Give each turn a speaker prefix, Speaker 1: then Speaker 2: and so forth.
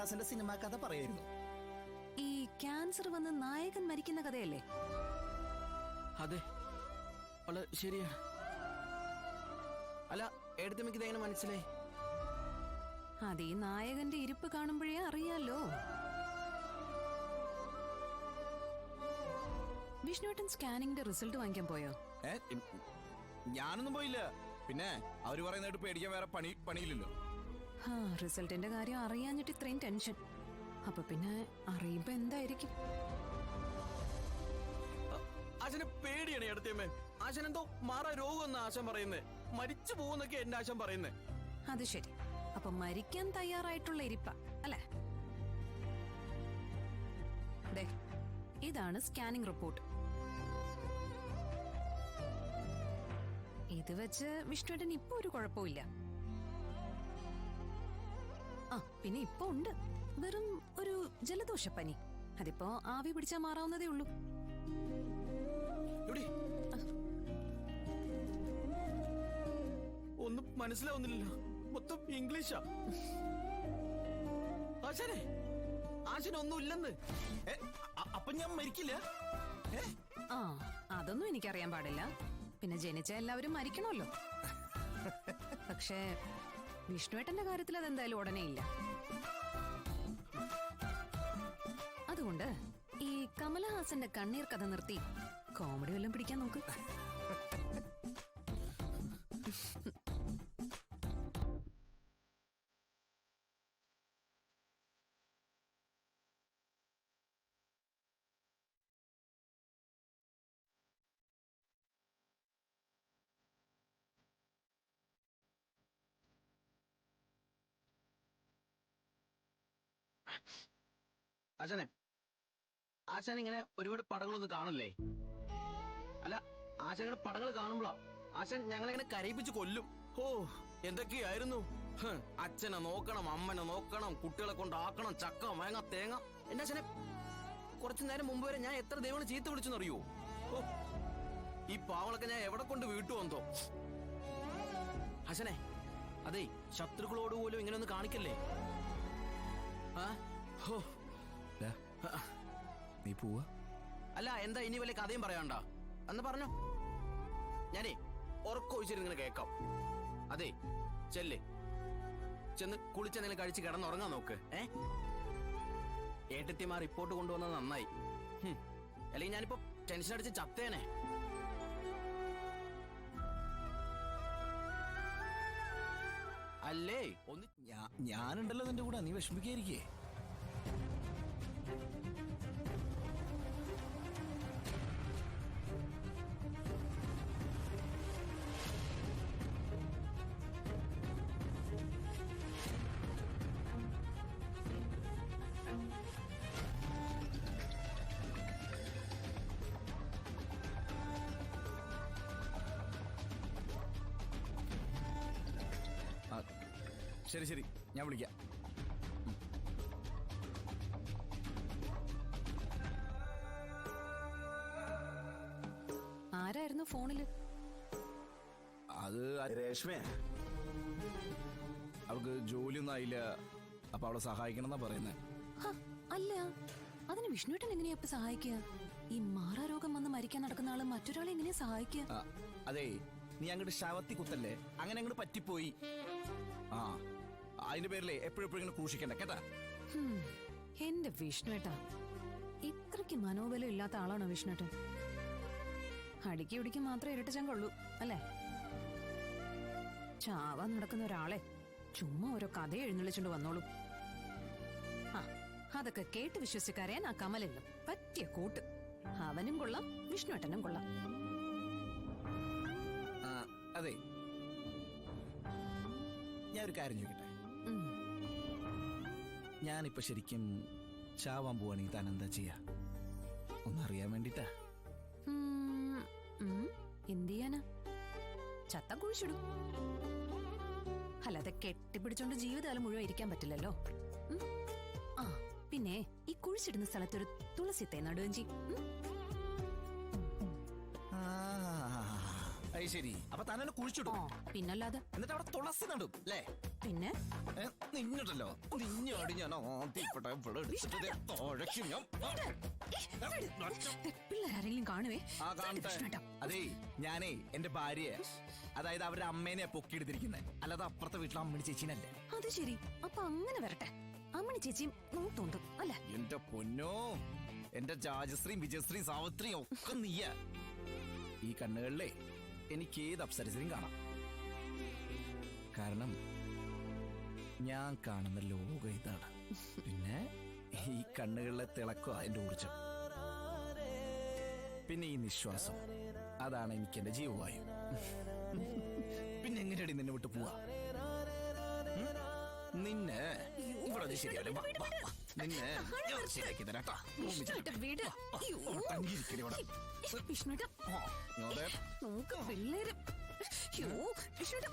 Speaker 1: കമലഹാസന്റെ cinema കഥ പറയായിരുന്നു.
Speaker 2: ഈ ക്യാൻസർ വന്ന് നായകൻ മരിക്കുന്ന കഥയല്ലേ?
Speaker 3: അതെ, വളരെ ശരിയാണ്. അല്ല, എടുത്തമ്മക്ക് ഇതെങ്ങനെ മനസ്സിലായി?
Speaker 2: അത് ഈ നായകന്റെ ഇരിപ്പ് കാണുമ്പോഴേ അറിയാലോ. വിഷ്ണുവേട്ടൻ സ്കാനിങ്ങിന്റെ റിസൾട്ട് വാങ്ങിക്കാൻ പോയോ?
Speaker 1: ഞാനൊന്നും പോയില്ല. പിന്നെ അവര് പറയുന്നതായിട്ട് പേടിക്കാൻ വേറെ പണിയില്ലല്ലോ.
Speaker 2: റിസൾട്ടിന്റെ കാര്യം അറിയാഞ്ഞിട്ട് ഇത്രയും ടെൻഷൻ. അപ്പൊ പിന്നെ അറിയുമ്പോ എന്തായിരിക്കും?
Speaker 3: ആശനെ പേടിയാണ് എടുത്തമ്മേ. ആശൻ എന്തോ മാറാ രോഗം എന്ന് ആശൻ പറയുന്നേ, മരിച്ചു പോകുന്നൊക്കെ എന്റെ ആശൻ പറയുന്നേ.
Speaker 2: അത് ശരി, അപ്പൊ മരിക്കാൻ തയ്യാറായിട്ടുള്ള ഇരിപ്പ അല്ലെ? ഇതാണ് സ്കാനിംഗ് റിപ്പോർട്ട്. ഇത് വെച്ച് വിഷ്ണുവേട്ടൻ ഇപ്പൊ ഒരു കുഴപ്പമില്ല. പിന്നെ ഇപ്പൊ ഉണ്ട് വെറും ഒരു ജലദോഷപ്പനി. അതിപ്പോ ആവി പിടിച്ചാൽ മാറാവുന്നതേ ഉള്ളൂ.
Speaker 3: ഒന്നും മനസ്സിലാവുന്നില്ലല്ലോ, മൊത്തം ഇംഗ്ലീഷാ. ആശാനെ, ആശനൊന്നും ഇല്ലെന്ന്.
Speaker 1: അപ്പൊ ഞാൻ മരിക്കില്ല?
Speaker 2: അതൊന്നും എനിക്കറിയാൻ പാടില്ല. പിന്നെ ജനിച്ച എല്ലാവരും മരിക്കണമല്ലോ. പക്ഷേ വിഷ്ണുവേട്ടന്റെ കാര്യത്തിൽ അതെന്തായാലും ഉടനെ ഇല്ല. അതുകൊണ്ട് ഈ കമലഹാസന്റെ കണ്ണീർ കഥ നിർത്തി കോമഡി വല്ലതും പിടിക്കാൻ നോക്ക്.
Speaker 3: ആശാനെ, ആശാൻ ഇങ്ങനെ ഒരുപാട് പടങ്ങളൊന്നും കാണല്ലേ? അല്ല, ആശാൻ പടങ്ങൾ കാണുമ്പോഴാ ആശാൻ ഞങ്ങളിങ്ങനെ കരയിപ്പിച്ച് കൊല്ലും. ഓ, എന്തൊക്കെയായിരുന്നു. അച്ഛനെ നോക്കണം, അമ്മനെ നോക്കണം, കുട്ടികളെ കൊണ്ടാക്കണം, ചക്ക മാങ്ങ തേങ്ങ. എന്റെ അച്ഛനെ കുറച്ചു നേരം മുമ്പ് വരെ ഞാൻ എത്ര ദൈവങ്ങളെ ചീത്ത വിളിച്ചെന്നറിയോ? ഓ, ഈ പാവളൊക്കെ ഞാൻ എവിടെ കൊണ്ട് വീട്ടുവന്നോ. അച്ഛനെ, അതെ, ശത്രുക്കളോട് പോലും ഇങ്ങനെ ഒന്ന് കാണിക്കല്ലേ.
Speaker 1: നീ പോവാ?
Speaker 3: അല്ല, എന്താ ഇനി വല്ല കഥയും പറയാണ്ട എന്ന് പറഞ്ഞോ. ഞാനേ ഉറക്കൊഴിച്ചിരുന്ന് ഇങ്ങനെ കേക്കാം. അതെ, ചെല്ലേ, ചെന്ന് കുളിച്ചെന്തെങ്കിലും കഴിച്ച് കിടന്നുറങ്ങാൻ നോക്ക്. ഏട്ടത്തിമാർ റിപ്പോർട്ട് കൊണ്ടുവന്നത് നന്നായി. അല്ലെങ്കിൽ ഞാനിപ്പോ ടെൻഷൻ അടിച്ച് ചത്തേനെ. അല്ലേ ഒന്ന്
Speaker 1: ഞാനുണ്ടല്ലോ നിന്റെ കൂടെ, നീ വിഷമിക്കായിരിക്കേ. ശരി ശരി, ഞാൻ വിളിക്കാം.
Speaker 2: ആരായിരുന്നു ഫോണില്?
Speaker 1: അത് രേഷ്മേ. അവൾക്ക് ജോലിയൊന്നും ആയില്ല, അപ്പൊ അവളെ സഹായിക്കണം എന്നാ പറയുന്നേ.
Speaker 2: അല്ല, അതിന് വിഷ്ണുവേട്ടൻ എങ്ങനെയാ ഇപ്പൊ സഹായിക്കുക? ഈ മാറാരോഗം വന്ന് മരിക്കാൻ നടക്കുന്ന ആള് മറ്റൊരാളെ എങ്ങനെയാ സഹായിക്കുക?
Speaker 1: അതെ, നീ അങ്ങോട്ട് ശവത്തി കുത്തല്ലേ, അങ്ങനെ അങ്ങോട്ട് പറ്റിപ്പോയി. അതിന്റെ പേരിലേ എപ്പോഴും ഇങ്ങനെ ക്രൂശിക്കണ്ട കേട്ടാ.
Speaker 2: എന്റെ വിഷ്ണുവേട്ടാ, ഇത്രയ്ക്ക് മനോബലം ഇല്ലാത്ത ആളാണോ വിഷ്ണുവേട്ടൻ? അടിക്കി ഉടിക്ക് മാത്രമേ ഇരട്ടച്ചാൻ കൊള്ളൂ അല്ലേ? ചാവാൻ നടക്കുന്ന ഒരാളെ ചുമ്മാ ഓരോ കഥ എഴുന്നള്ളിച്ചോണ്ട് വന്നോളൂ. അതൊക്കെ കേട്ട് വിശ്വസിക്കാരൻ ആ കമലെന്നും പറ്റിയ കൂട്ട്. അവനും കൊള്ളാം, വിഷ്ണുവേട്ടനും കൊള്ളാം.
Speaker 1: അതെ, ഞാൻ ഒരു കാര്യം ചോദിക്കട്ടെ. ഞാനിപ്പോ ശരിക്കും ചാവാൻ പോവാണെങ്കിൽ താൻ എന്താ ചെയ്യാ? ഒന്നറിയാൻ വേണ്ടിട്ടാ.
Speaker 2: എന്ത് ചെയ്യാനാ? ചത്ത കുഴിച്ചിടും. അല്ലാതെ കെട്ടിപ്പിടിച്ചോണ്ട് ജീവിതകാലം മുഴുവൻ ഇരിക്കാൻ പറ്റില്ലല്ലോ. പിന്നെ ഈ കുഴിച്ചിടുന്ന സ്ഥലത്തൊരു തുളസി തൈ നടുകയും ചെയ്യും.
Speaker 1: അത് ശരി. അപ്പൊ താൻ എന്നെ കുഴിച്ചിടും,
Speaker 2: പിന്നല്ലാതെ.
Speaker 1: എന്നിട്ട് അവിടെ തുളസി നടും അല്ലേ?
Speaker 2: പിന്നെ
Speaker 1: നിന്നിട്ടല്ലോ നിന്നോട് ഞാൻ ആദ്യപ്പെട്ട ഇവിടെ എടുത്തിട്ട് ദേ തുഴയ്ക്കും ഞാൻ.
Speaker 2: പിള്ളേരാരെങ്കിലും കാണുവേ.
Speaker 1: ആ കാണട്ടെ.
Speaker 2: വിഷ്ണുവേട്ടാ.
Speaker 1: അതേ ഞാനേ എന്റെ ഭാര്യയെ, അതായത് അവരുടെ അമ്മേനെ പൊക്കിയെടുത്തിരിക്കുന്നത്, അല്ലാതെ അപ്പുറത്തെ വീട്ടിലെ അമ്മണി ചേച്ചീനല്ലേ.
Speaker 2: അത് ശരി. അപ്പൊ അങ്ങനെ വരട്ടെ. അമ്മണി ചേച്ചിയും നോത്തോണ്ടും അല്ലെ?
Speaker 1: എന്റെ പൊന്നോ, എന്റെ രാജശ്രീയും വിജയശ്രീയും സാവിത്രിയും ഒക്കെ നീയ. ഈ കണ്ണുകളിലെ എനിക്ക് ഏത് അപ്സരസിനും കാണാം. കാരണം ഞാൻ കാണുന്ന ലോകം ഇതാണ്. പിന്നെ ഈ കണ്ണുകളിലെ തിളക്കുക എന്റെ ഊർജം, പിന്നെ ഈ നിശ്വാസം, അതാണ് എനിക്ക് എന്റെ ജീവവായു. പിന്നെ എങ്ങനെയാടി നിന്നെ വിട്ട് പോവാ? നിന്നെ ഇവിടെ അത് ശരിയല്ലേ. നിന്നെ ഞാൻ ശരിയാക്കി തരാട്ടാ.
Speaker 2: വീട് വിഷ്ണുട്ട
Speaker 1: ഞാൻ
Speaker 2: നോക്ക് പിള്ളേര്. വിഷ്ണുട്ട